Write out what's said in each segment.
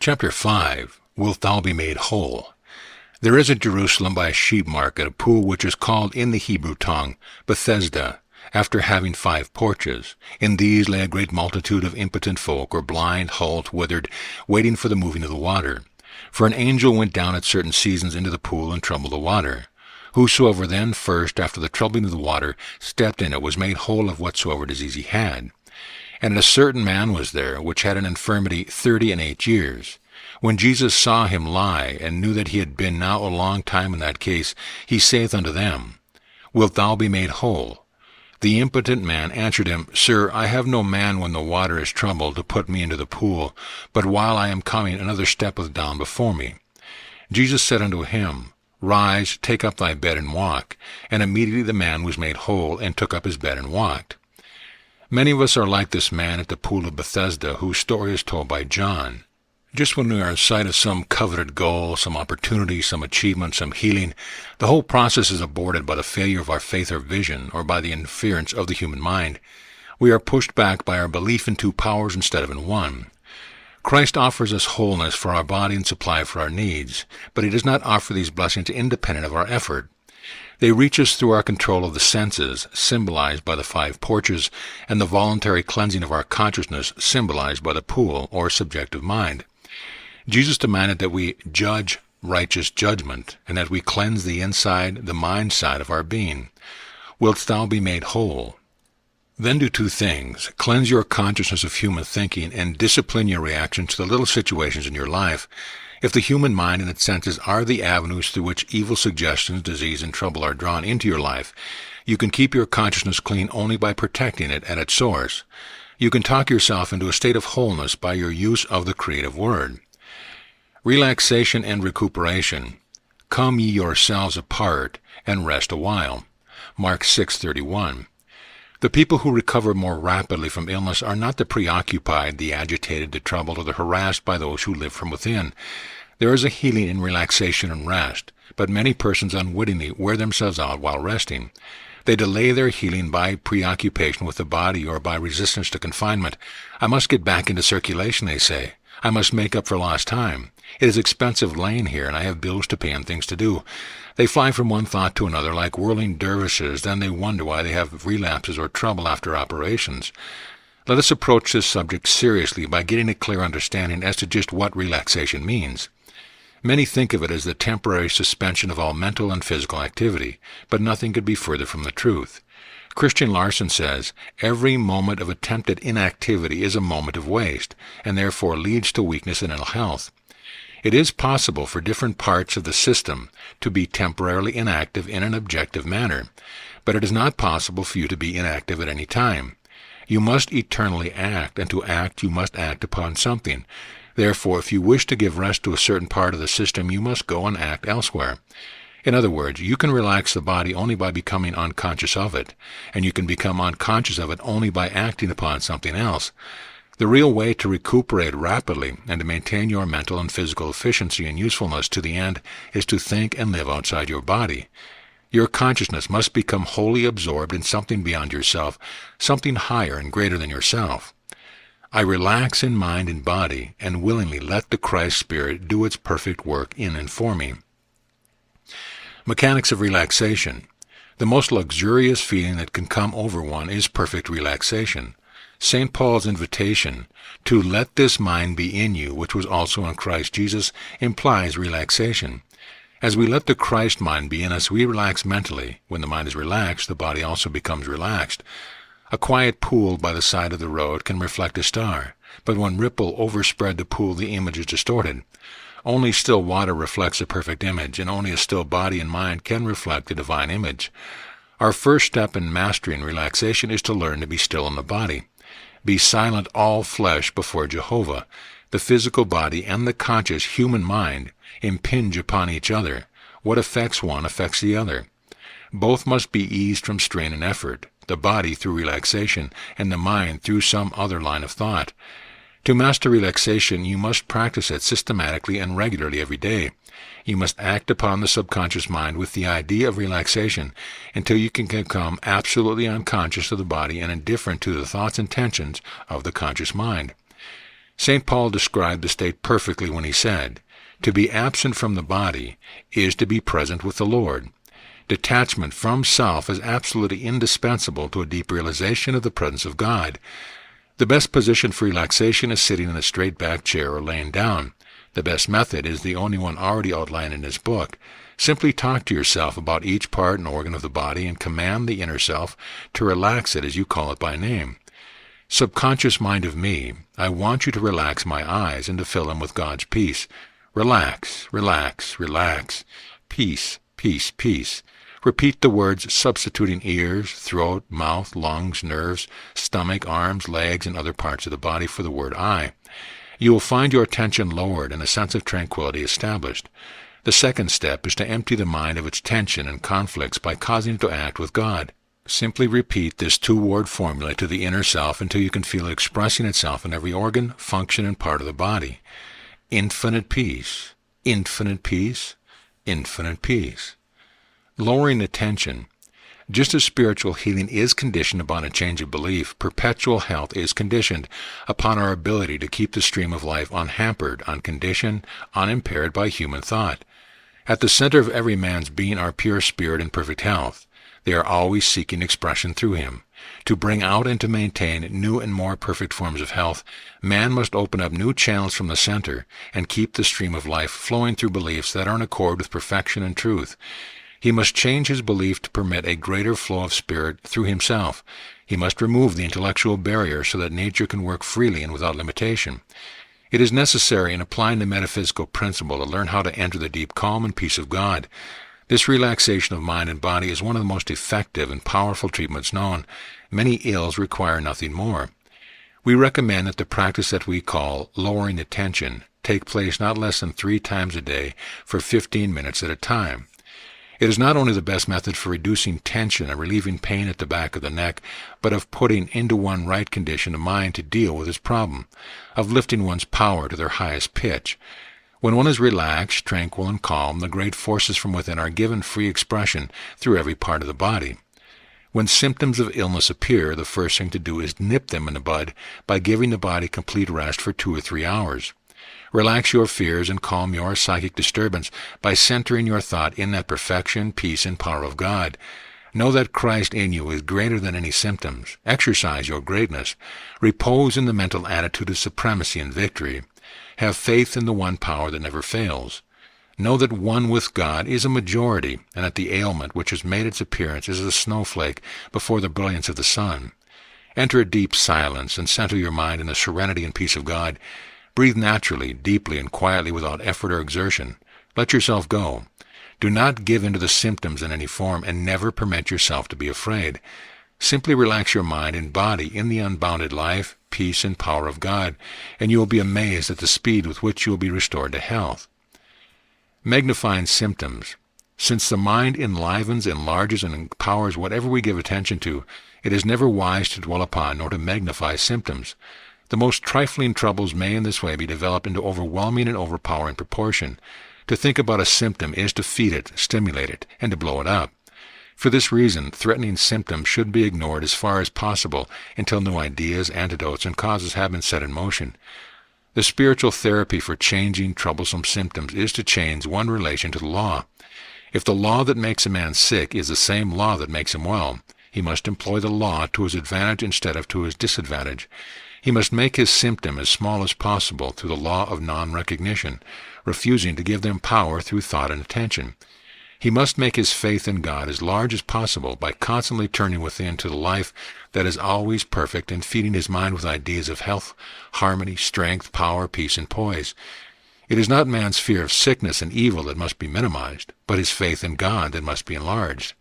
Chapter 5. Wilt thou be made whole? There is at Jerusalem by a sheep market a pool which is called in the Hebrew tongue Bethesda, after having 5 porches. In these lay a great multitude of impotent folk, or blind, halt, withered, waiting for the moving of the water. For an angel went down at certain seasons into the pool and troubled the water. Whosoever then first, after the troubling of the water, stepped in it, was made whole of whatsoever disease he had. And a certain man was there, which had an infirmity 38 years. When Jesus saw him lie, and knew that he had been now a long time in that case, he saith unto them, Wilt thou be made whole? The impotent man answered him, Sir, I have no man when the water is troubled to put me into the pool, but while I am coming another steppeth down before me. Jesus said unto him, Rise, take up thy bed, and walk. And immediately the man was made whole, and took up his bed and walked. Many of us are like this man at the pool of Bethesda, whose story is told by John. Just when we are in sight of some coveted goal, some opportunity, some achievement, some healing, the whole process is aborted by the failure of our faith or vision, or by the interference of the human mind. We are pushed back by our belief in 2 powers instead of in one. Christ offers us wholeness for our body and supply for our needs, but he does not offer these blessings independent of our effort. They reach us through our control of the senses, symbolized by the 5 porches, and the voluntary cleansing of our consciousness, symbolized by the pool, or subjective mind. Jesus demanded that we judge righteous judgment, and that we cleanse the inside, the mind side of our being. Wilt thou be made whole? Then do 2 things. Cleanse your consciousness of human thinking, and discipline your reaction to the little situations in your life. If the human mind and its senses are the avenues through which evil suggestions, disease, and trouble are drawn into your life, you can keep your consciousness clean only by protecting it at its source. You can talk yourself into a state of wholeness by your use of the creative word. Relaxation and recuperation. Come ye yourselves apart, and rest a while. Mark 6:31. The people who recover more rapidly from illness are not the preoccupied, the agitated, the troubled, or the harassed by those who live from within. There is a healing in relaxation and rest, but many persons unwittingly wear themselves out while resting. They delay their healing by preoccupation with the body or by resistance to confinement. I must get back into circulation, they say. I must make up for lost time. It is expensive laying here, and I have bills to pay and things to do. They fly from one thought to another like whirling dervishes, then they wonder why they have relapses or trouble after operations. Let us approach this subject seriously by getting a clear understanding as to just what relaxation means. Many think of it as the temporary suspension of all mental and physical activity, but nothing could be further from the truth. Christian Larson says, every moment of attempted inactivity is a moment of waste, and therefore leads to weakness and ill health. It is possible for different parts of the system to be temporarily inactive in an objective manner, but it is not possible for you to be inactive at any time. You must eternally act, and to act you must act upon something. Therefore, if you wish to give rest to a certain part of the system, you must go and act elsewhere. In other words, you can relax the body only by becoming unconscious of it, and you can become unconscious of it only by acting upon something else. The real way to recuperate rapidly and to maintain your mental and physical efficiency and usefulness to the end is to think and live outside your body. Your consciousness must become wholly absorbed in something beyond yourself, something higher and greater than yourself. I relax in mind and body, and willingly let the Christ Spirit do its perfect work in and for me. Mechanics of relaxation. The most luxurious feeling that can come over one is perfect relaxation. St. Paul's invitation to let this mind be in you, which was also in Christ Jesus, implies relaxation. As we let the Christ mind be in us, we relax mentally. When the mind is relaxed, the body also becomes relaxed. A quiet pool by the side of the road can reflect a star, but when ripple overspread the pool, the image is distorted. Only still water reflects a perfect image, and only a still body and mind can reflect the divine image. Our first step in mastering relaxation is to learn to be still in the body. Be silent all flesh before Jehovah. The physical body and the conscious human mind impinge upon each other. What affects one affects the other. Both must be eased from strain and effort, the body through relaxation, and the mind through some other line of thought. To master relaxation, you must practice it systematically and regularly every day. You must act upon the subconscious mind with the idea of relaxation until you can become absolutely unconscious of the body and indifferent to the thoughts and tensions of the conscious mind. St. Paul described the state perfectly when he said, "To be absent from the body is to be present with the Lord." Detachment from self is absolutely indispensable to a deep realization of the presence of God. The best position for relaxation is sitting in a straight-back chair or laying down. The best method is the only one already outlined in this book. Simply talk to yourself about each part and organ of the body and command the inner self to relax it as you call it by name. Subconscious mind of me, I want you to relax my eyes and to fill them with God's peace. Relax, relax, relax. Peace, peace, peace. Repeat the words substituting ears, throat, mouth, lungs, nerves, stomach, arms, legs, and other parts of the body for the word I. You will find your attention lowered and a sense of tranquility established. The second step is to empty the mind of its tension and conflicts by causing it to act with God. Simply repeat this two-word formula to the inner self until you can feel it expressing itself in every organ, function, and part of the body. Infinite peace, infinite peace, infinite peace. Lowering the tension. Just as spiritual healing is conditioned upon a change of belief, perpetual health is conditioned upon our ability to keep the stream of life unhampered, unconditioned, unimpaired by human thought. At the center of every man's being are pure spirit and perfect health. They are always seeking expression through him. To bring out and to maintain new and more perfect forms of health, man must open up new channels from the center and keep the stream of life flowing through beliefs that are in accord with perfection and truth. He must change his belief to permit a greater flow of spirit through himself. He must remove the intellectual barrier so that nature can work freely and without limitation. It is necessary in applying the metaphysical principle to learn how to enter the deep calm and peace of God. This relaxation of mind and body is one of the most effective and powerful treatments known. Many ills require nothing more. We recommend that the practice that we call lowering the tension take place not less than 3 times a day for 15 minutes at a time. It is not only the best method for reducing tension and relieving pain at the back of the neck, but of putting into one right condition of mind to deal with its problem, of lifting one's power to their highest pitch. When one is relaxed, tranquil, and calm, the great forces from within are given free expression through every part of the body. When symptoms of illness appear, the first thing to do is nip them in the bud by giving the body complete rest for 2 or 3 hours. Relax your fears and calm your psychic disturbance by centering your thought in that perfection, peace, and power of God. Know that Christ in you is greater than any symptoms. Exercise your greatness. Repose in the mental attitude of supremacy and victory. Have faith in the one power that never fails. Know that one with God is a majority, and that the ailment which has made its appearance is a snowflake before the brilliance of the sun. Enter a deep silence and center your mind in the serenity and peace of God. Breathe naturally, deeply, and quietly without effort or exertion. Let yourself go. Do not give in to the symptoms in any form, and never permit yourself to be afraid. Simply relax your mind and body in the unbounded life, peace, and power of God, and you will be amazed at the speed with which you will be restored to health. Magnifying symptoms. Since the mind enlivens, enlarges, and empowers whatever we give attention to, it is never wise to dwell upon nor to magnify symptoms. The most trifling troubles may in this way be developed into overwhelming and overpowering proportion. To think about a symptom is to feed it, stimulate it, and to blow it up. For this reason, threatening symptoms should be ignored as far as possible until new ideas, antidotes, and causes have been set in motion. The spiritual therapy for changing troublesome symptoms is to change one relation to the law. If the law that makes a man sick is the same law that makes him well, he must employ the law to his advantage instead of to his disadvantage. He must make his symptom as small as possible through the law of non-recognition, refusing to give them power through thought and attention. He must make his faith in God as large as possible by constantly turning within to the life that is always perfect and feeding his mind with ideas of health, harmony, strength, power, peace, and poise. It is not man's fear of sickness and evil that must be minimized, but his faith in God that must be enlarged.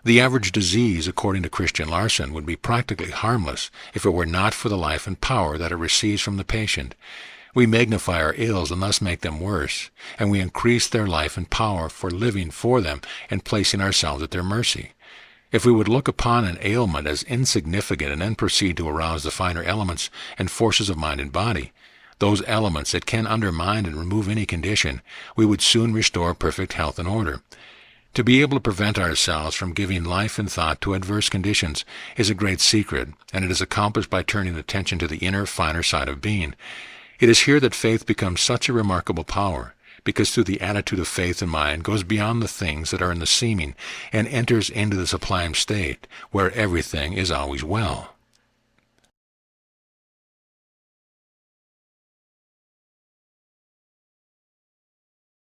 The average disease, according to Christian Larson, would be practically harmless if it were not for the life and power that it receives from the patient. We magnify our ills and thus make them worse, and we increase their life and power for living for them and placing ourselves at their mercy. If we would look upon an ailment as insignificant and then proceed to arouse the finer elements and forces of mind and body, those elements that can undermine and remove any condition, we would soon restore perfect health and order. To be able to prevent ourselves from giving life and thought to adverse conditions is a great secret, and it is accomplished by turning attention to the inner, finer side of being. It is here that faith becomes such a remarkable power, because through the attitude of faith in mind goes beyond the things that are in the seeming, and enters into the sublime state, where everything is always well.